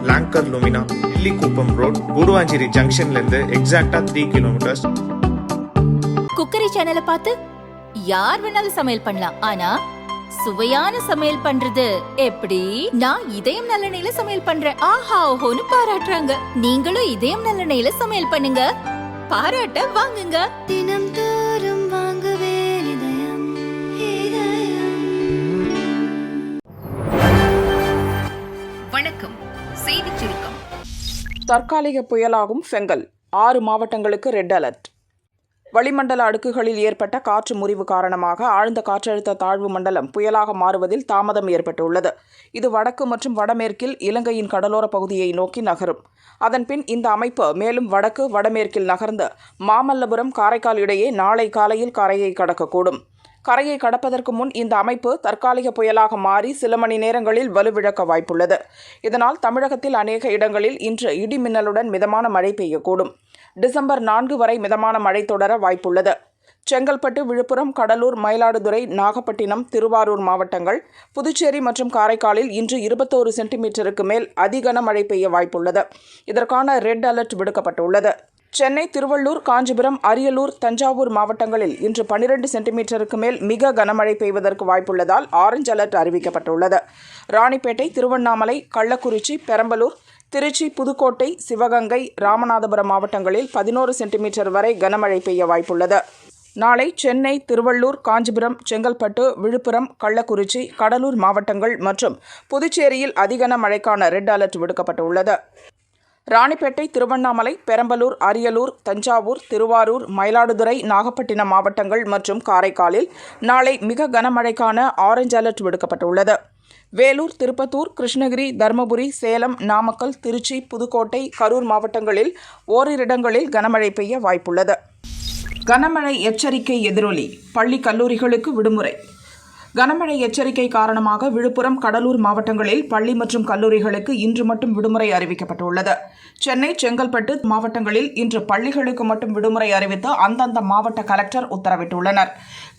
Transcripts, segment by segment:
Longer Lumina, இல்லிக்குப்பம் road, Guduvancheri ஜங்ஷன்ல இருந்து எக்ஸாக்டா 3 kilometres. Cookery சேனலை பார்த்து யார் வேணாலும் சமையல் பண்ணலாம். ஆனா சுவையான சமையல் பண்றது எப்படி? நான் இதயம் நல்லெண்ணெயில சமையல் பண்றேன். ஆஹா ஓஹோன்னு பாராட்டுறாங்க. நீங்களும் இதயம் நல்லெண்ணெயில சமையல் பண்ணுங்க, பாராட்ட வாங்குங்க. தினம் தோறும் வாங்குவே இதயம். வணக்கம். செய்திச் சுருக்கம். தற்காலிக புயலாகும் ஃபெங்கல் 6 மாவட்டங்களுக்கு ரெட் அலர்ட். வளிமண்டல அடுக்குகளில் ஏற்பட்ட காற்று முறிவு காரணமாக ஆழ்ந்த காற்றழுத்த தாழ்வு மண்டலம் புயலாக மாறுவதில் தாமதம் ஏற்பட்டுள்ளது. இது வடக்கு மற்றும் வடமேற்கில் இலங்கையின் கடலோர பகுதியை நோக்கி நகரும். அதன்பின் இந்த அமைப்பு மேலும் வடக்கு வடமேற்கில் நகர்ந்து மாமல்லபுரம் காரைக்கால் இடையே நாளை காலையில் கரையை கடக்கக்கூடும். கரையை கடப்பதற்கு முன் இந்த அமைப்பு தற்காலிக புயலாக மாறி சில மணி நேரங்களில் வலுவிழக்க வாய்ப்புள்ளது. இதனால் தமிழகத்தில் அநேக இடங்களில் இன்று இடி மின்னலுடன் மிதமான மழை பெய்யக்கூடும். டிசம்பர் 4 வரை மிதமான மழை தொடர வாய்ப்புள்ளது. செங்கல்பட்டு, விழுப்புரம், கடலூர், மயிலாடுதுறை, நாகப்பட்டினம், திருவாரூர் மாவட்டங்கள், புதுச்சேரி மற்றும் காரைக்காலில் இன்று 21 சென்டிமீட்டருக்கு மேல் அதிகன மழை பெய்ய வாய்ப்புள்ளது. இதற்கான ரெட் அலர்ட் விடுக்கப்பட்டுள்ளது. சென்னை, திருவள்ளூர், காஞ்சிபுரம், அரியலூர், தஞ்சாவூர் மாவட்டங்களில் இன்று 12 சென்டிமீட்டருக்கு மேல் மிக கனமழை பெய்வதற்கு வாய்ப்புள்ளதால் ஆரஞ்ச் அலர்ட் அறிவிக்கப்பட்டுள்ளது. ராணிப்பேட்டை, திருவண்ணாமலை, கள்ளக்குறிச்சி, பெரம்பலூர், திருச்சி, புதுக்கோட்டை, சிவகங்கை, ராமநாதபுரம் மாவட்டங்களில் 11 சென்டிமீட்டர் வரை கனமழை பெய்ய வாய்ப்புள்ளது. நாளை சென்னை, திருவள்ளூர், காஞ்சிபுரம், செங்கல்பட்டு, விழுப்புரம், கள்ளக்குறிச்சி, கடலூர் மாவட்டங்கள் மற்றும் புதுச்சேரியில் அதிகன மழைக்கான ரெட் அலர்ட் விடுக்கப்பட்டுள்ளது. ராணிப்பேட்டை, திருவண்ணாமலை, பெரம்பலூர், அரியலூர், தஞ்சாவூர், திருவாரூர், மயிலாடுதுறை, நாகப்பட்டினம் மாவட்டங்கள் மற்றும் காரைக்காலில் நாளை மிக கனமழைக்கான ஆரஞ்ச் அலர்ட் விடுக்கப்பட்டுள்ளது. வேலூர், திருப்பத்தூர், கிருஷ்ணகிரி, தருமபுரி, சேலம், நாமக்கல், திருச்சி, புதுக்கோட்டை, கரூர் மாவட்டங்களில் ஓரிரு இடங்களில் கனமழை பெய்ய வாய்ப்புள்ளது. கனமழை எச்சரிக்கை எதிரொலி, பள்ளி கல்லூரிகளுக்கு விடுமுறை. கனமழை எச்சரிக்கை காரணமாக விழுப்புரம், கடலூர் மாவட்டங்களில் பள்ளி மற்றும் கல்லூரிகளுக்கு இன்று மட்டும் விடுமுறை அறிவிக்கப்பட்டுள்ளது. சென்னை, செங்கல்பட்டு மாவட்டங்களில் இன்று பள்ளிகளுக்கு மட்டும் விடுமுறை அறிவித்து அந்தந்த மாவட்ட கலெக்டர் உத்தரவிட்டுள்ளனர்.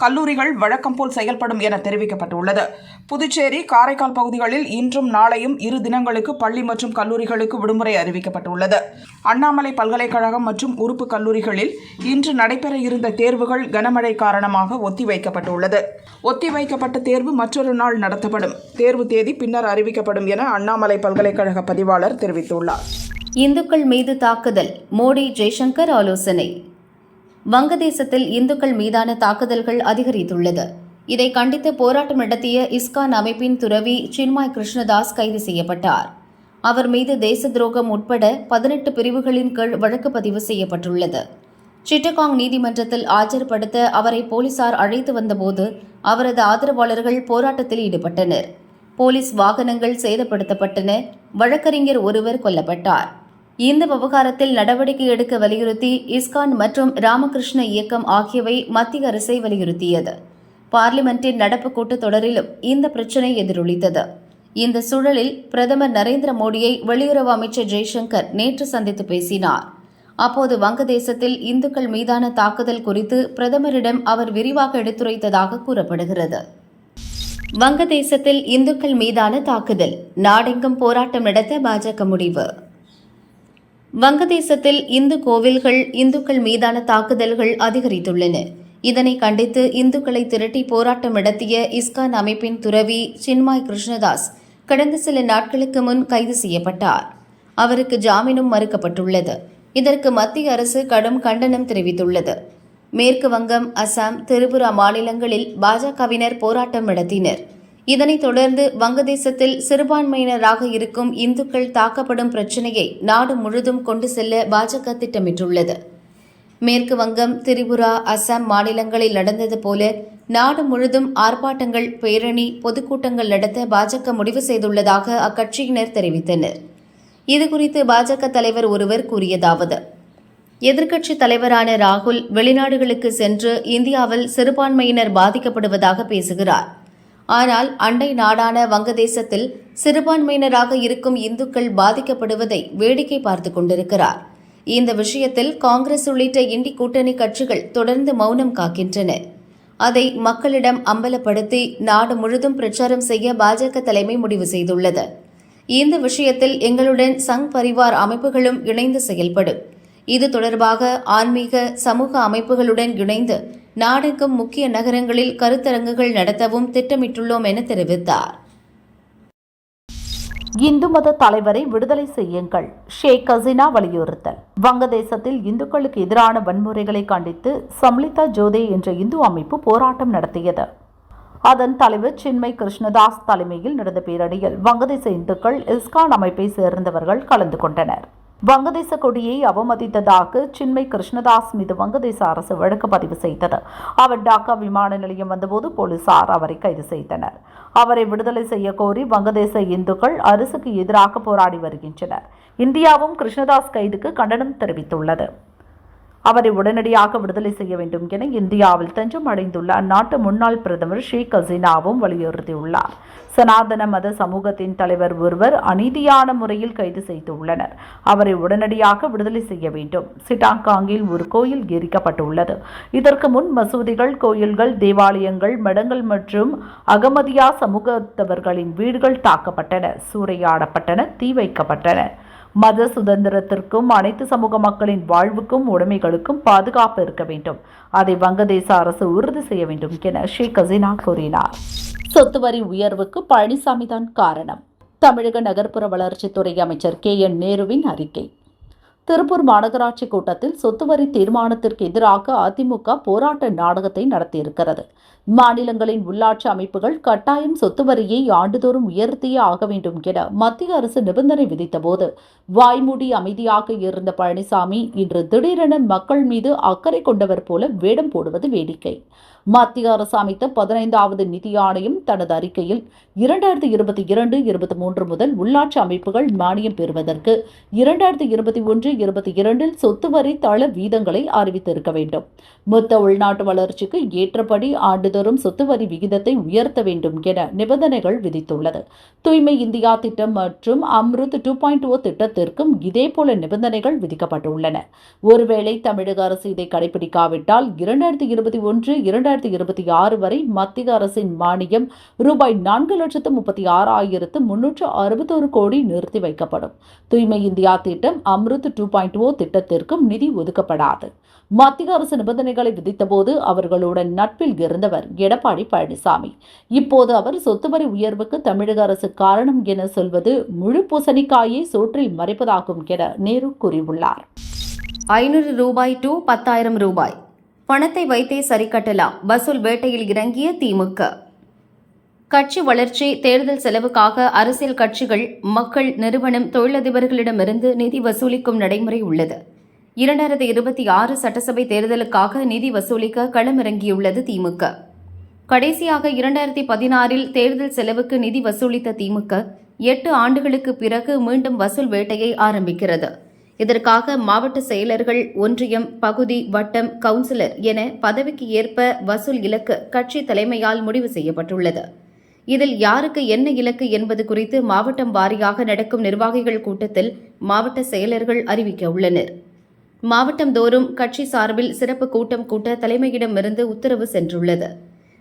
கல்லூரிகள் வழக்கம் போல் செயல்படும் என தெரிவிக்கப்பட்டுள்ளது. புதுச்சேரி, காரைக்கால் பகுதிகளில் இன்றும் நாளையும் 2 தினங்களுக்கு பள்ளி மற்றும் கல்லூரிகளுக்கு விடுமுறை அறிவிக்கப்பட்டுள்ளது. அண்ணாமலை பல்கலைக்கழகம் மற்றும் உறுப்பு கல்லூரிகளில் இன்று நடைபெற இருந்த தேர்வுகள் கனமழை காரணமாக ஒத்திவைக்கப்பட்டுள்ளது. ஒத்திவைக்கப்பட்ட தேர்வு மற்றொரு நாள் நடத்தப்படும். தேர்வு தேதி பின்னர் அறிவிக்கப்படும் என அண்ணாமலை பல்கலைக்கழக பதிவாளர் தெரிவித்துள்ளார். இந்துக்கள் மீது தாக்குதல், மோடி ஜெய்சங்கர் ஆலோசனை. வங்கதேசத்தில் இந்துக்கள் மீதான தாக்குதல்கள் அதிகரித்துள்ளது. இதை கண்டித்து போராட்டம் நடத்திய இஸ்கான் அமைப்பின் துறவி சின்மாய் கிருஷ்ணதாஸ் கைது செய்யப்பட்டார். அவர் மீது தேச துரோகம் உட்பட 18 பிரிவுகளின் கீழ் வழக்கு பதிவு செய்யப்பட்டுள்ளது. சிட்டகாங் நீதிமன்றத்தில் ஆஜர்படுத்த அவரை போலீசார் அழைத்து வந்தபோது அவரது ஆதரவாளர்கள் போராட்டத்தில் ஈடுபட்டனர். போலீஸ் வாகனங்கள் சேதப்படுத்தப்பட்டன. வழக்கறிஞர் ஒருவர் கொல்லப்பட்டார். இந்த விவகாரத்தில் நடவடிக்கை எடுக்க வலியுறுத்தி இஸ்கான் மற்றும் ராமகிருஷ்ண இயக்கம் ஆகியவை மத்திய அரசை வலியுறுத்தியது. பார்லிமெண்டின் நடப்பு கூட்டத்தொடரிலும் இந்த பிரச்சினை எதிரொலித்தது. இந்த சூழலில் பிரதமர் நரேந்திர மோடியை வெளியுறவு அமைச்சர் ஜெய்சங்கர் நேற்று சந்தித்து பேசினார். அப்போது வங்கதேசத்தில் இந்துக்கள் மீதான தாக்குதல் குறித்து பிரதமரிடம் அவர் விரிவாக எடுத்துரைத்ததாக கூறப்படுகிறது. வங்கதேசத்தில் இந்துக்கள் மீதான தாக்குதல், நாடெங்கும் போராட்டம் நடத்த பாஜக முடிவு. வங்கதேசத்தில் இந்து கோவில்கள், இந்துக்கள் மீதான தாக்குதல்கள் அதிகரித்துள்ளன. இதனை கண்டித்து இந்துக்களை திரட்டி போராட்டம் நடத்திய இஸ்கான் அமைப்பின் துறவி சின்மாய் கிருஷ்ணதாஸ் கடந்த சில நாட்களுக்கு முன் கைது செய்யப்பட்டார். அவருக்கு ஜாமீனும் மறுக்கப்பட்டுள்ளது. இதற்கு மத்திய அரசு கடும் கண்டனம் தெரிவித்துள்ளது. மேற்கு வங்கம், அசாம், திரிபுரா மாநிலங்களில் பாஜகவினர் போராட்டம் நடத்தினர். இதனைத் தொடர்ந்து வங்கதேசத்தில் சிறுபான்மையினராக இருக்கும் இந்துக்கள் தாக்கப்படும் பிரச்சினையை நாடு முழுதும் கொண்டு செல்ல பாஜக திட்டமிட்டுள்ளது. மேற்கு வங்கம், திரிபுரா, அசாம் மாநிலங்களில் நடந்தது போல நாடு முழுதும் ஆர்ப்பாட்டங்கள், பேரணி, பொதுக்கூட்டங்கள் நடத்த பாஜக முடிவு செய்துள்ளதாக அக்கட்சியினர் தெரிவித்தனர். இதுகுறித்து பாஜக தலைவர் ஒருவர் கூறியதாவது: எதிர்க்கட்சித் தலைவரான ராகுல் வெளிநாடுகளுக்கு சென்று இந்தியாவில் சிறுபான்மையினர் பாதிக்கப்படுவதாக பேசுகிறார். ஆனால் அண்டை நாடான வங்கதேசத்தில் சிறுபான்மையினராக இருக்கும் இந்துக்கள் பாதிக்கப்படுவதை வேடிக்கை பார்த்துக் கொண்டிருக்கிறார். இந்த விஷயத்தில் காங்கிரஸ் உள்ளிட்ட இண்டி கூட்டணி கட்சிகள் தொடர்ந்து மௌனம் காக்கின்றன. அதை மக்களிடம் அம்பலப்படுத்தி நாடு முழுதும் பிரச்சாரம் செய்ய பாஜக தலைமை முடிவு செய்துள்ளது. இந்த விஷயத்தில் எங்களுடன் சங் பரிவார் அமைப்புகளும் இணைந்து செயல்படும். இது தொடர்பாக ஆன்மீக சமூக அமைப்புகளுடன் இணைந்து நாடெங்கும் முக்கிய நகரங்களில் கருத்தரங்குகள் நடத்தவும் திட்டமிட்டுள்ளோம் என தெரிவித்தார். இந்து மத தலைவரை விடுதலை செய்யுங்கள், ஷேக் ஹசீனா வலியுறுத்தல். வங்கதேசத்தில் இந்துக்களுக்கு எதிரான வன்முறைகளை கண்டித்து சம்லிதா ஜோதே என்ற இந்து அமைப்பு போராட்டம் நடத்தியது. அதன் தலைவர் சின்மய் கிருஷ்ணதாஸ் தலைமையில் நடந்த பேரணியில் வங்கதேச இந்துக்கள் இஸ்கான் அமைப்பை சேர்ந்தவர்கள் கலந்து கொண்டனர். வங்கதேச கொடியை அவமதித்ததாக சின்மய் கிருஷ்ணதாஸ் மீது வங்கதேச அரசு வழக்கு பதிவு செய்தது. அவர் டாக்கா விமான நிலையம் வந்தபோது போலீசார் அவரை கைது செய்தனர். அவரை விடுதலை செய்ய கோரி வங்கதேச இந்துக்கள் அரசுக்கு எதிராக போராடி வருகின்றனர். இந்தியாவும் கிருஷ்ணதாஸ் கைதுக்கு கண்டனம் தெரிவித்துள்ளது. அவரை உடனடியாக விடுதலை செய்ய வேண்டும் என இந்தியாவில் தஞ்சம் அடைந்துள்ள அந்நாட்டு முன்னாள் பிரதமர் ஷேக் ஹசீனாவும் வலியுறுத்தியுள்ளார். சனாதன மத சமூகத்தின் தலைவர் ஒருவர் அநீதியான முறையில் கைது செய்துள்ளனர். அவரை உடனடியாக விடுதலை செய்ய வேண்டும். சிட்டாங்காங்கில் ஒரு கோயில் எரிக்கப்பட்டுள்ளது. இதற்கு முன் மசூதிகள், கோயில்கள், தேவாலயங்கள், மடங்கள் மற்றும் அகமதியா சமூகத்தவர்களின் வீடுகள் தாக்கப்பட்டன, சூறையாடப்பட்டன, தீ வைக்கப்பட்டன. மத சுதந்திரத்திற்கும் அனைத்து சமூக மக்களின் வாழ்வுக்கும் உடைமைகளுக்கும் பாதுகாப்பு இருக்க வேண்டும். அதை வங்கதேச அரசு உறுதி செய்ய வேண்டும் என ஷேக் ஹசீனா கூறினார். சொத்து வரி உயர்வுக்கு பழனிசாமி தான் காரணம். தமிழக நகர்ப்புற வளர்ச்சித்துறை அமைச்சர் KN நேருவின் அறிக்கை. திருப்பூர் மாநகராட்சி கூட்டத்தில் சொத்து வரி தீர்மானத்திற்கு எதிராக அதிமுக போராட்ட நாடகத்தை நடத்தியிருக்கிறது. மாநிலங்களின் உள்ளாட்சி அமைப்புகள் கட்டாயம் சொத்து வரியை ஆண்டுதோறும் உயர்த்தியே ஆக வேண்டும் என மத்திய அரசு நிபந்தனை விதித்தபோது வாய்மூடி அமைதியாக இருந்த பழனிசாமி இன்று திடீரென மக்கள் மீது அக்கறை கொண்டவர் போல வேடம் போடுவது வேடிக்கை. மத்திய அரசு அமைத்த 15வது நிதி ஆணையம் தனது அறிக்கையில் 2022-23 முதல் உள்ளாட்சி அமைப்புகள் மானியம் பெறுவதற்கு 2021-22 சொத்து வரி தள வீதங்களை அறிவித்திருக்க வேண்டும். மொத்த உள்நாட்டு வளர்ச்சிக்கு ஏற்றபடி ஆண்டுதோறும் சொத்து வரி விகிதத்தை உயர்த்த வேண்டும் என நிபந்தனைகள் விதித்துள்ளது. தூய்மை இந்தியா திட்டம் மற்றும் அம்ருத் 2.0 திட்டத்திற்கும் இதேபோல நிபந்தனைகள் விதிக்கப்பட்டுள்ளன. ஒருவேளை தமிழக அரசு இதை கடைபிடிக்காவிட்டால் 2021-2026 வரை மத்திய அரசின் மானியம் ரூபாய் 4,36,361 கோடி நிறுத்தி வைக்கப்படும். தூய்மை இந்தியா திட்டம், அம்ருத் 2.0 திட்டத்திற்கும் நிதி ஒதுக்கப்படாது. மத்திய அரசு நிபந்தனைகளை விதித்தபோது அவர்களுடன் நட்பில் இருந்தவர் எடப்பாடி பழனிசாமி. இப்போது அவர் சொத்து வரி உயர்வுக்கு தமிழக அரசு காரணம் என சொல்வது முழு பூசணிக்காயை சோற்றில் மறைப்பதாகும் என நேரு கூறியுள்ளார். 500 ரூபாய் to 10,000 ரூபாய் பணத்தை வைத்தே சரி கட்டலாம். வசூல் வேட்டையில் இறங்கிய திமுக. கட்சி வளர்ச்சி, தேர்தல் செலவுக்காக அரசியல் கட்சிகள், மக்கள், நிறுவனம், தொழிலதிபர்களிடமிருந்து நிதி வசூலிக்கும் நடைமுறை உள்ளது. 2026 சட்டசபை தேர்தலுக்காக நிதி வசூலிக்க களமிறங்கியுள்ளது திமுக. கடைசியாக 2016 தேர்தல் செலவுக்கு நிதி வசூலித்த திமுக 8 ஆண்டுகளுக்கு பிறகு மீண்டும் வசூல் வேட்டையை ஆரம்பிக்கிறது. இதற்காக மாவட்ட செயலர்கள், ஒன்றியம், பகுதி, வட்டம், கவுன்சிலர் என பதவிக்கு ஏற்ப வசூல் இலக்கு கட்சி தலைமையால் முடிவு செய்யப்பட்டுள்ளது. இதில் யாருக்கு என்ன இலக்கு என்பது குறித்து மாவட்டம் வாரியாக நடக்கும் நிர்வாகிகள் கூட்டத்தில் மாவட்ட செயலர்கள் அறிவிக்க உள்ளனர். மாவட்டம் தோறும் கட்சி சார்பில் சிறப்பு கூட்டம் கூட்ட தலைமையிடமிருந்து உத்தரவு சென்றுள்ளது.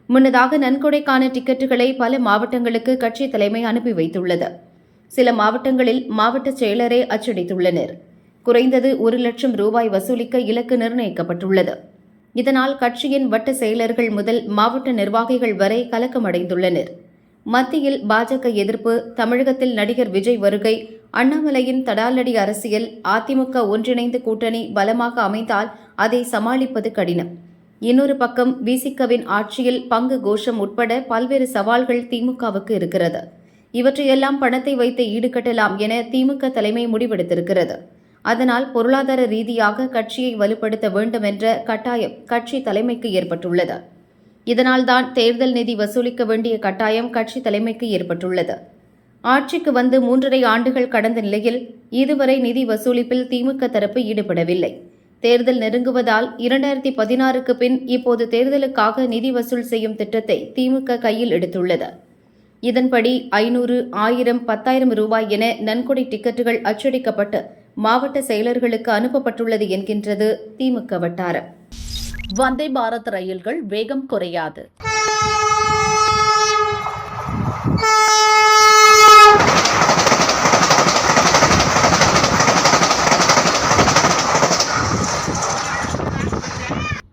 முன்னதாக நன்கொடைக்கான டிக்கெட்டுகளை பல மாவட்டங்களுக்கு கட்சி தலைமை அனுப்பி வைத்துள்ளது. சில மாவட்டங்களில் மாவட்ட செயலரே அச்சடித்துள்ளனர். குறைந்தது 1 லட்சம் ரூபாய் வசூலிக்க இலக்கு நிர்ணயிக்கப்பட்டுள்ளது. இதனால் கட்சியின் வட்ட செயலர்கள் முதல் மாவட்ட நிர்வாகிகள் வரை கலக்கமடைந்துள்ளனர். மத்தியில் பாஜக எதிர்ப்பு, தமிழகத்தில் நடிகர் விஜய் வருகை, அண்ணாமலையின் தடாலடி அரசியல், அதிமுக ஒன்றிணைந்த கூட்டணி பலமாக அமைந்தால் அதை சமாளிப்பது கடினம். இன்னொரு பக்கம் விசிகவின் ஆட்சியில் பங்கு கோஷம் உட்பட பல்வேறு சவால்கள் திமுகவுக்கு இருக்கிறது. இவற்றையெல்லாம் பணத்தை வைத்து ஈடுகட்டலாம் என திமுக தலைமை முடிவெடுத்திருக்கிறது. அதனால் பொருளாதார ரீதியாக கட்சியை வலுப்படுத்த வேண்டும் என்ற கட்டாயம் கட்சி தலைமைக்கு ஏற்பட்டுள்ளது. இதனால்தான் தேர்தல் நிதி வசூலிக்க வேண்டிய கட்டாயம் கட்சி தலைமைக்கு ஏற்பட்டுள்ளது. ஆட்சிக்கு வந்து 3.5 ஆண்டுகள் கடந்த நிலையில் இதுவரை நிதி வசூலிப்பில் திமுக தரப்பு ஈடுபடவில்லை. தேர்தல் நெருங்குவதால் 2016க்கு பின் இப்போது தேர்தலுக்காக நிதி வசூல் செய்யும் திட்டத்தை திமுக கையில் எடுத்துள்ளது. இதன்படி 500, 1000, 10,000 ரூபாய் என நன்கொடை டிக்கெட்டுகள் அச்சடிக்கப்பட்டு மாவட்ட செயலர்களுக்கு அனுப்பப்பட்டுள்ளது என்கின்றது திமுக வட்டாரம். வந்தே பாரத் ரயில்கள் வேகம் குறையாது.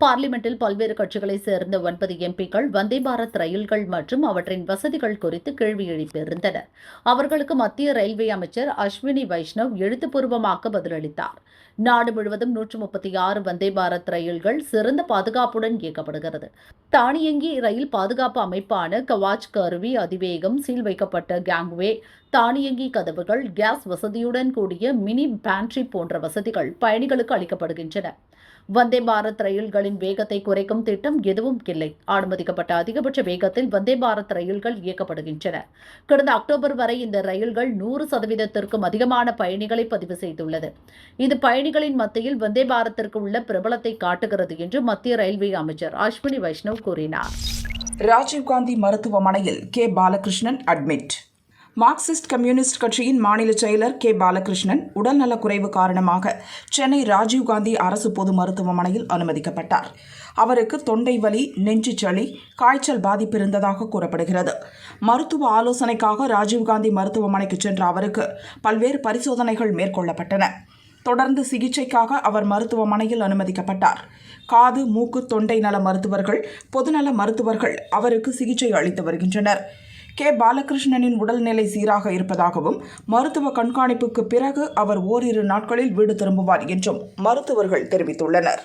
பார்லிமெண்டில் பல்வேறு கட்சிகளைச் சேர்ந்த 9 எம்பிக்கள் வந்தே பாரத் ரயில்கள் மற்றும் அவற்றின் வசதிகள் குறித்து கேள்வி எழுப்பியிருந்தனர். அவர்களுக்கு மத்திய ரயில்வே அமைச்சர் அஸ்வினி வைஷ்ணவ் எழுத்துப்பூர்வமாக பதிலளித்தார். நாடு முழுவதும் 136 வந்தே பாரத் ரயில்கள் சிறந்த பாதுகாப்புடன் இயக்கப்படுகிறது. தானியங்கி ரயில் பாதுகாப்பு அமைப்பான கவாச் கருவி, அதிவேகம், சீல் வைக்கப்பட்ட கேங்வே, தானியங்கி கதவுகள், கேஸ் வசதியுடன் கூடிய மினி பேண்ட்ரி போன்ற வசதிகள் பயணிகளுக்கு அளிக்கப்படுகின்றன. வந்தே பாரத் ரயில்களின் வேகத்தை குறைக்கும் திட்டம் எதுவும் இல்லை. அனுமதிக்கப்பட்ட அதிகபட்ச வேகத்தில் வந்தே பாரத் ரயில்கள் இயக்கப்படுகின்றன. கடந்த அக்டோபர் வரை இந்த ரயில்கள் 100%த்திற்கும் அதிகமான பயணிகளை பதிவு செய்துள்ளது. இது பயணிகளின் மத்தியில் வந்தே பாரத்திற்கு உள்ள பிரபலத்தை காட்டுகிறது என்று மத்திய ரயில்வே அமைச்சர் அஸ்வினி வைஷ்ணவ் கூறினார். ராஜீவ்காந்தி மருத்துவமனையில் K. Balakrishnan admit. Marxist communist கட்சியின் மாநில செயலர் கே. பாலகிருஷ்ணன் உடல்நலக்குறைவு காரணமாக சென்னை ராஜீவ்காந்தி அரசு பொது மருத்துவமனையில் அனுமதிக்கப்பட்டார். அவருக்கு தொண்டை வலி, நெஞ்சு சளி, காய்ச்சல் பாதிப்பு இருந்ததாக கூறப்படுகிறது. மருத்துவ ஆலோசனைக்காக ராஜீவ்காந்தி மருத்துவமனைக்கு சென்ற அவருக்கு பல்வேறு பரிசோதனைகள் மேற்கொள்ளப்பட்டன. தொடர்ந்து சிகிச்சைக்காக அவர் மருத்துவமனையில் அனுமதிக்கப்பட்டார். காது, மூக்கு, தொண்டை நல மருத்துவர்கள், பொதுநல மருத்துவர்கள் அவருக்கு சிகிச்சை அளித்து வருகின்றனர். கே. பாலகிருஷ்ணனின் உடல்நிலை சீராக இருப்பதாகவும் மருத்துவ கண்காணிப்புக்கு பிறகு அவர் ஓரிரு நாட்களில் வீடு திரும்புவார் என்றும் மருத்துவர்கள் தெரிவித்துள்ளனர்.